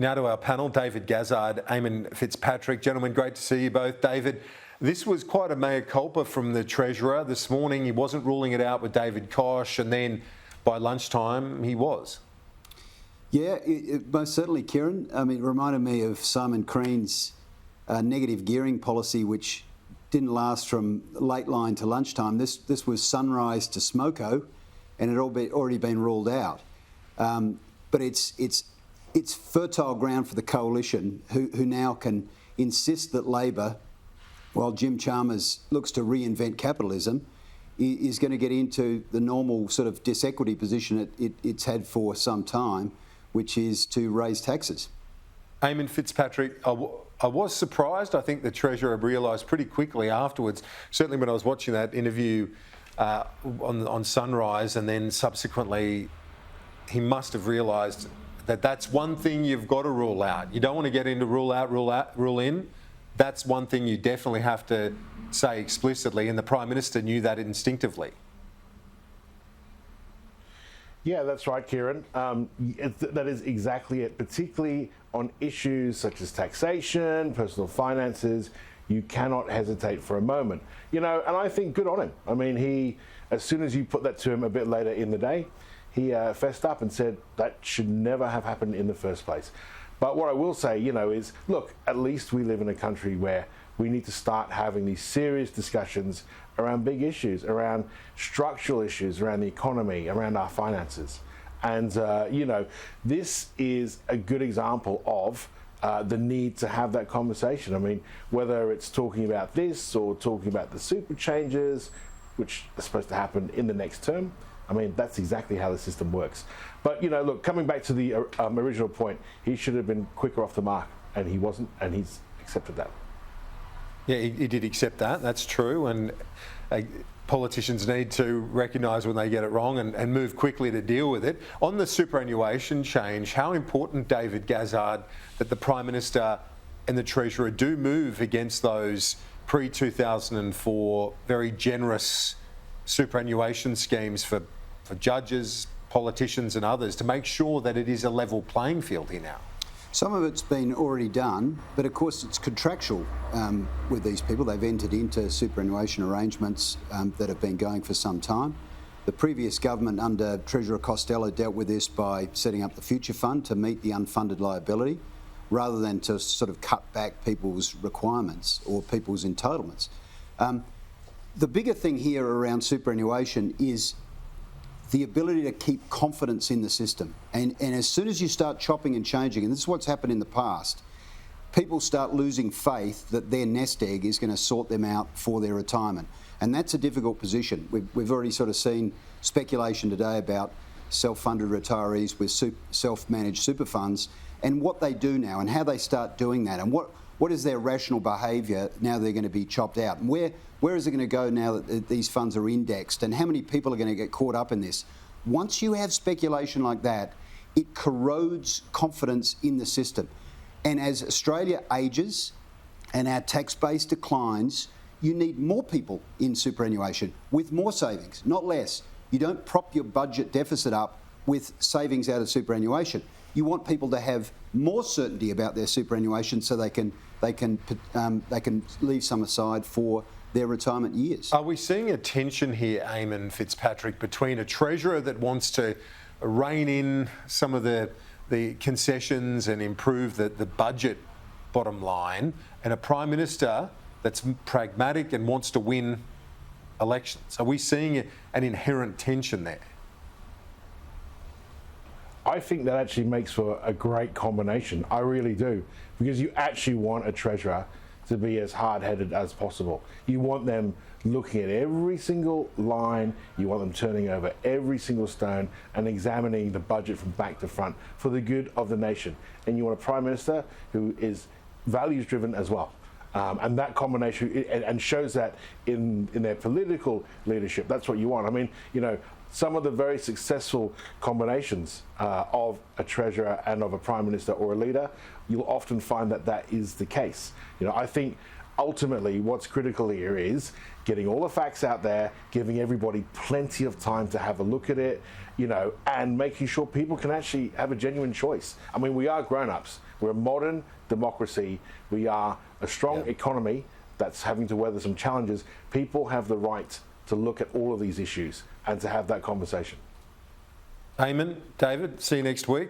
Now to our panel, David Gazzard, Eamonn Fitzpatrick. Gentlemen, great to see you both. David, this was quite a mea culpa from the Treasurer this morning. He wasn't ruling it out with David Koch, and then by lunchtime, he was. Yeah, most certainly, Kieran. I mean, it reminded me of Simon Crean's negative gearing policy, which didn't last from late line to lunchtime. This was sunrise to smoko, and it already been ruled out. But it's fertile ground for the coalition, who now can insist that Labor, while Jim Chalmers looks to reinvent capitalism, is going to get into the normal sort of disequity position it's had for some time, which is to raise taxes. Eamonn Fitzpatrick, I was surprised. I think the Treasurer realised pretty quickly afterwards, certainly when I was watching that interview on Sunrise, and then subsequently he must have realised that that's one thing you've got to rule out. You don't want to get into rule out, rule in. That's one thing you definitely have to say explicitly, and the Prime Minister knew that instinctively. Yeah, that's right, Kieran. That is exactly it, particularly on issues such as taxation, personal finances. You cannot hesitate for a moment. And I think good on him. I mean, as soon as you put that to him a bit later in the day, he fessed up and said that should never have happened in the first place. But what I will say, is, look, at least we live in a country where we need to start having these serious discussions around big issues, around structural issues, around the economy, around our finances. And, this is a good example of the need to have that conversation. I mean, whether it's talking about this or talking about the super changes, which are supposed to happen in the next term, I mean, that's exactly how the system works. But, look, coming back to the original point, he should have been quicker off the mark, and he wasn't, and he's accepted that. Yeah, he did accept that. That's true. And politicians need to recognise when they get it wrong and move quickly to deal with it. On the superannuation change, how important, David Gazzard, that the Prime Minister and the Treasurer do move against those pre-2004 very generous superannuation schemes for judges, politicians and others, to make sure that it is a level playing field here now? Some of it's been already done, but of course it's contractual with these people. They've entered into superannuation arrangements that have been going for some time. The previous government under Treasurer Costello dealt with this by setting up the Future Fund to meet the unfunded liability, rather than to sort of cut back people's requirements or people's entitlements. The bigger thing here around superannuation is the ability to keep confidence in the system. And as soon as you start chopping and changing, and this is what's happened in the past, people start losing faith that their nest egg is going to sort them out for their retirement. And that's a difficult position. We've already sort of seen speculation today about self-funded retirees with self-managed super funds and what they do now and how they start doing that, and what is their rational behaviour now they're going to be chopped out, and where is it going to go now that these funds are indexed, and how many people are going to get caught up in this? Once you have speculation like that, it corrodes confidence in the system. And as Australia ages and our tax base declines, you need more people in superannuation with more savings, not less. You don't prop your budget deficit up with savings out of superannuation. You want people to have more certainty about their superannuation so they can leave some aside for their retirement years. Are we seeing a tension here, Eamonn Fitzpatrick, between a Treasurer that wants to rein in some of the concessions and improve the budget bottom line, and a Prime Minister that's pragmatic and wants to win elections? Are we seeing an inherent tension there? I think that actually makes for a great combination. I really do. Because you actually want a Treasurer to be as hard-headed as possible. You want them looking at every single line, you want them turning over every single stone and examining the budget from back to front for the good of the nation. And you want a Prime Minister who is values-driven as well. And that combination, and shows that in their political leadership. That's what you want. I mean, some of the very successful combinations of a Treasurer and of a Prime Minister or a leader, you'll often find that is the case. I think ultimately what's critical here is getting all the facts out there, giving everybody plenty of time to have a look at it, you know, and making sure people can actually have a genuine choice. I mean, we are grown-ups. We're a modern democracy. We are a strong economy that's having to weather some challenges. People have the right to look at all of these issues and to have that conversation. Eamonn, David, see you next week.